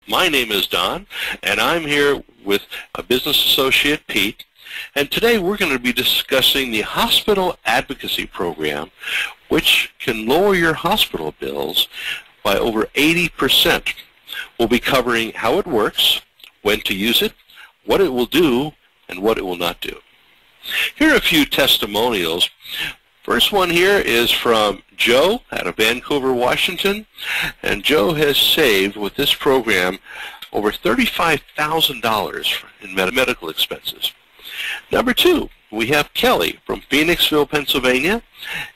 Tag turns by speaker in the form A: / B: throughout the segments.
A: My name is Don, and I'm here with a business associate, Pete, and today we're going to be discussing the Hospital Advocacy Program, which can lower your hospital bills by over 80%. We'll be covering how it works, when to use it, what it will do, and what it will not do. Here are a few testimonials. First one here is from Joe out of Vancouver, Washington, and Joe has saved with this program over $35,000 in medical expenses. Number two, we have Kelly from Phoenixville, Pennsylvania,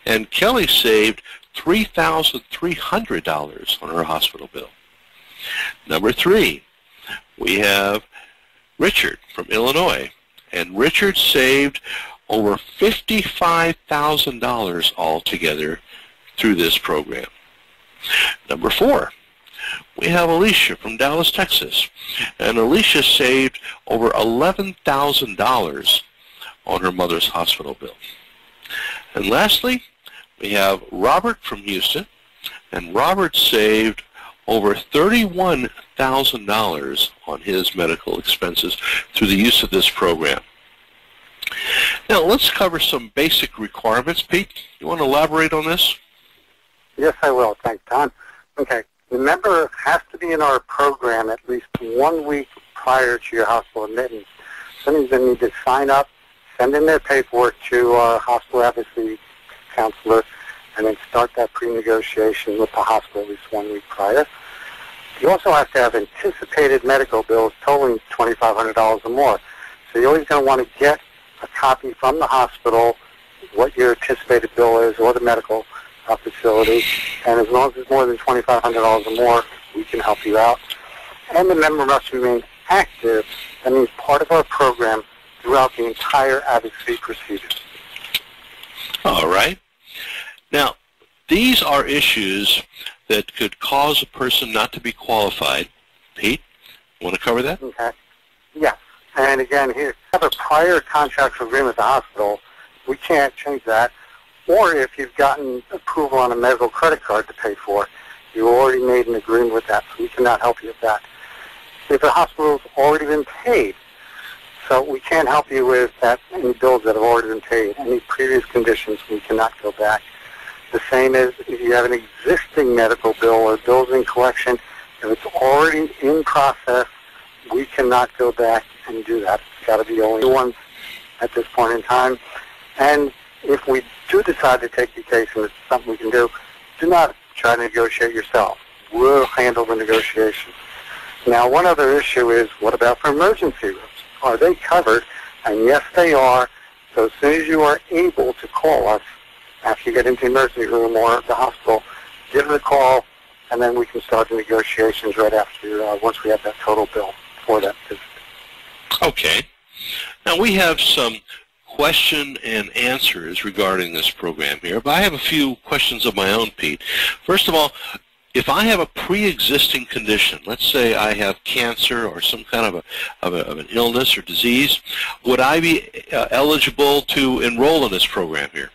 A: and Kelly saved $3,300 on her hospital bill. Number three, we have Richard from Illinois, and Richard saved over $55,000 altogether through this program. Number four, we have Alicia from Dallas, Texas, and Alicia saved over $11,000 on her mother's hospital bill. And lastly, we have Robert from Houston, and Robert saved over $31,000 on his medical expenses through the use of this program. Now, let's cover some basic requirements. Pete, you want to elaborate on this?
B: Yes, I will. Thanks, Don. Okay. The member has to be in our program at least 1 week prior to your hospital admittance. That means they need to sign up, send in their paperwork to our hospital advocacy counselor, and then start that pre-negotiation with the hospital at least 1 week prior. You also have to have anticipated medical bills totaling $2,500 or more. So you're always going to want to get a copy from the hospital, what your anticipated bill is, or the medical facility, and as long as it's more than $2,500 or more, we can help you out. And the member must remain active, that means part of our program throughout the entire advocacy procedure.
A: All right. Now, these are issues that could cause a person not to be qualified. Pete, want to cover that?
B: Okay. Yes. And again, here, have a prior contract agreement with the hospital. We can't change that. Or if you've gotten approval on a medical credit card to pay for, you already made an agreement with that, so we cannot help you with that. If the hospital's already been paid, so we can't help you with that, any bills that have already been paid. Any previous conditions, we cannot go back. The same as if you have an existing medical bill or bills in collection, if it's already in process, we cannot go back and do that. It's got to be only ones at this point in time. And if we do decide to take your case and it's something we can do not try to negotiate yourself. We'll handle the negotiation. Now, one other issue is, what about for emergency rooms? Are they covered? And yes, they are. So as soon as you are able to call us after you get into the emergency room or the hospital, give us a call, and then we can start the negotiations right after, once we have that total bill for that visit.
A: Okay. Now, we have some question and answers regarding this program here, but I have a few questions of my own, Pete. First of all, if I have a pre-existing condition, let's say I have cancer or some kind of an illness or disease, would I be eligible to enroll in this program here?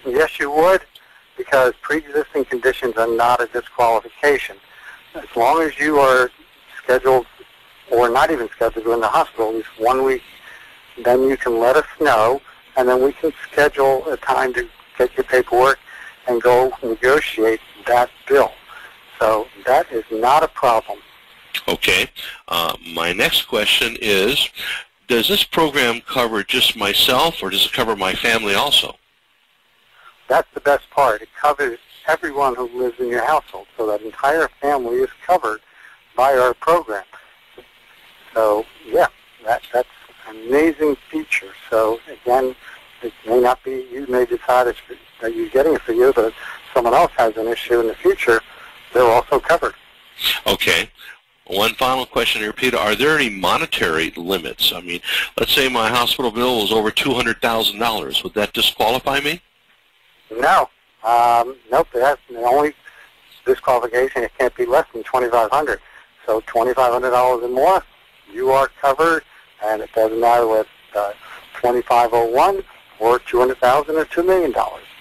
B: Yes, you would, because pre-existing conditions are not a disqualification. As long as you are scheduled, or not even scheduled, in the hospital at least 1 week, then you can let us know, and then we can schedule a time to get your paperwork and go negotiate that bill. So that is not a problem.
A: Okay. My next question is, does this program cover just myself, or does it cover my family also?
B: That's the best part. It covers everyone who lives in your household, so that entire family is covered by our program. So, yeah, that's an amazing feature. So, again, it may not be, you may decide that you're getting it for you, but if someone else has an issue in the future, they're also covered.
A: Okay. One final question here, Peter. Are there any monetary limits? I mean, let's say my hospital bill was over $200,000. Would that disqualify me?
B: No. Nope. That's the only disqualification. It can't be less than $2,500. So $2,500 or more, you are covered, and it doesn't matter whether it's 2501 or $200,000 or $2 million.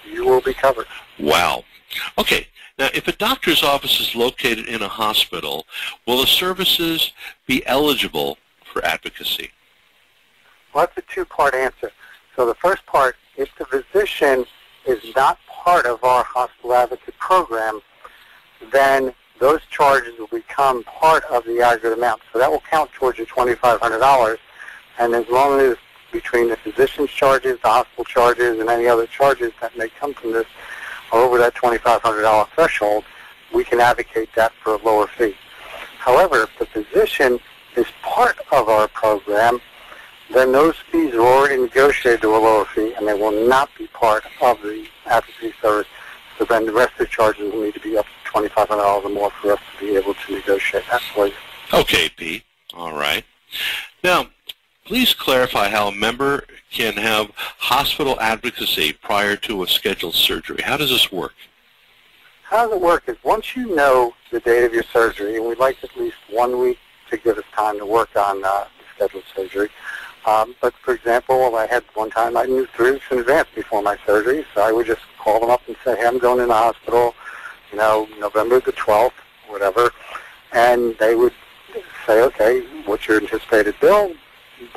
B: You will be covered.
A: Wow. Okay. Now, if a doctor's office is located in a hospital, will the services be eligible for advocacy?
B: Well, that's a two-part answer. So the first part, if the physician is not part of our hospital advocate program, then those charges will become part of the aggregate amount. So that will count towards your $2,500. And as long as between the physician's charges, the hospital charges, and any other charges that may come from this are over that $2,500 threshold, we can advocate that for a lower fee. However, if the physician is part of our program, then those fees are already negotiated to a lower fee, and they will not be part of the advocacy service. So then the rest of the charges will need to be up to $2,500 or more for us to be able to negotiate that for you.
A: Okay, Pete. All right. Now, please clarify how a member can have hospital advocacy prior to a scheduled surgery. How does this work?
B: How does it work is once you know the date of your surgery, and we'd like at least 1 week to give us time to work on the scheduled surgery. But for example, I had one time I knew 3 weeks in advance before my surgery, so I would just call them up and say, hey, I'm going in the hospital, November the 12th, whatever, and they would say, okay, what's your anticipated bill?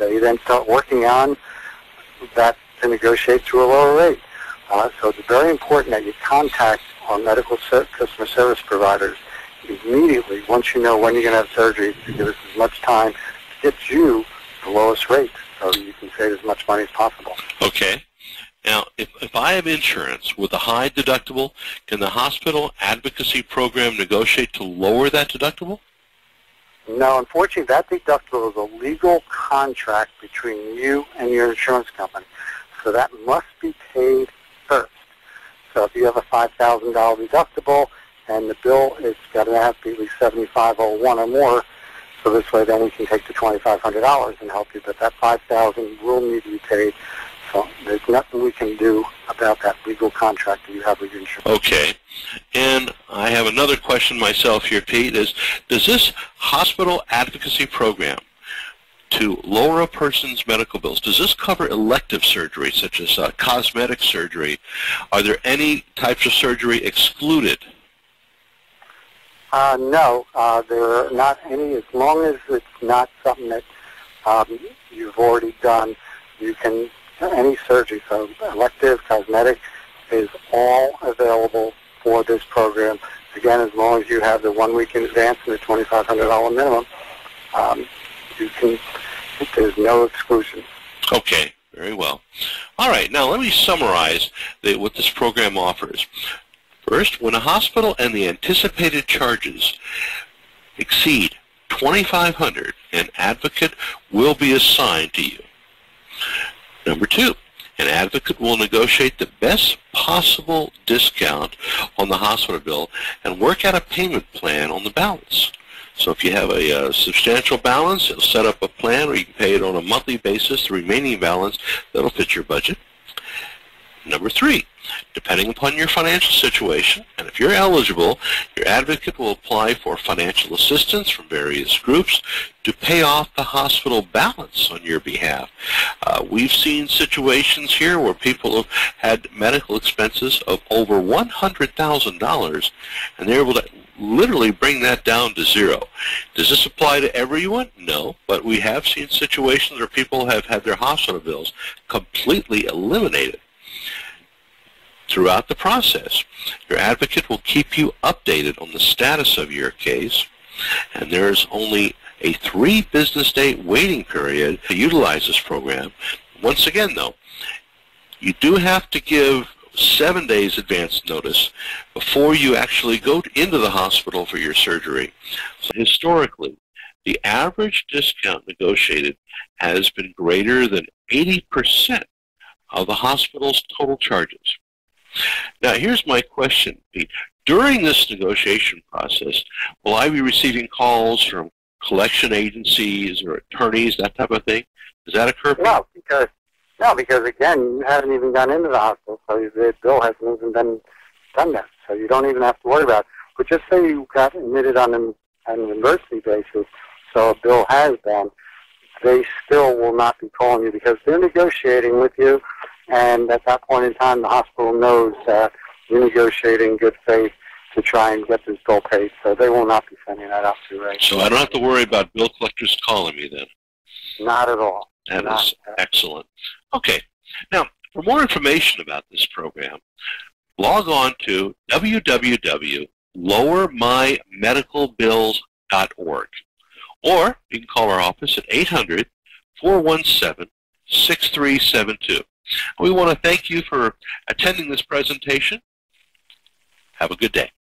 B: They then start working on that to negotiate to a lower rate. So it's very important that you contact our medical customer service providers immediately once you know when you're going to have surgery to give us as much time to get you the lowest rate so you can save as much money as possible.
A: Okay. Now, if I have insurance with a high deductible, can the hospital advocacy program negotiate to lower that deductible?
B: No, unfortunately, that deductible is a legal contract between you and your insurance company. So that must be paid first. So if you have a $5,000 deductible and the bill is got to have to be at least $7,501 or more, so this way then we can take the $2,500 and help you. But that $5,000 will need to be paid. So there's nothing we can do about that legal contract that you have with your insurance.
A: Okay. And I have another question myself here, Pete, is does this hospital advocacy program to lower a person's medical bills, does this cover elective surgery such as cosmetic surgery? Are there any types of surgery excluded?
B: No, there are not any. As long as it's not something that you've already done, you can, any surgery, so elective, cosmetic, is all available for this program. Again, as long as you have the 1 week in advance and the $2,500 minimum, you can, there's no exclusions.
A: Okay, very well. All right, now let me summarize what this program offers. First, when a hospital and the anticipated charges exceed $2,500, an advocate will be assigned to you. Number two, an advocate will negotiate the best possible discount on the hospital bill and work out a payment plan on the balance. So if you have a substantial balance, it'll set up a plan where you can pay it on a monthly basis, the remaining balance that'll fit your budget. Number three, depending upon your financial situation, and if you're eligible, your advocate will apply for financial assistance from various groups to pay off the hospital balance on your behalf. We've seen situations here where people have had medical expenses of over $100,000, and they're able to literally bring that down to zero. Does this apply to everyone? No, but we have seen situations where people have had their hospital bills completely eliminated. Throughout the process, your advocate will keep you updated on the status of your case, and there's only a 3 business day waiting period to utilize this program. Once again, though, you do have to give 7 days advance notice before you actually go into the hospital for your surgery. So historically, the average discount negotiated has been greater than 80% of the hospital's total charges. Now, here's my question, Pete. During this negotiation process, will I be receiving calls from collection agencies or attorneys, that type of thing? Does that occur?
B: No, because again, you haven't even gone into the hospital, so the bill hasn't even been done yet. So you don't even have to worry about it. But just say you got admitted on an emergency basis, so a bill has been, they still will not be calling you because they're negotiating with you. And at that point in time, the hospital knows that you're negotiating good faith to try and get this bill paid. So they will not be sending that out to you, right?
A: So I don't have to worry about bill collectors calling me then.
B: Not at all.
A: That is excellent. Okay. Now, for more information about this program, log on to www.lowermymedicalbills.org, or you can call our office at 800-417-6372. We want to thank you for attending this presentation. Have a good day.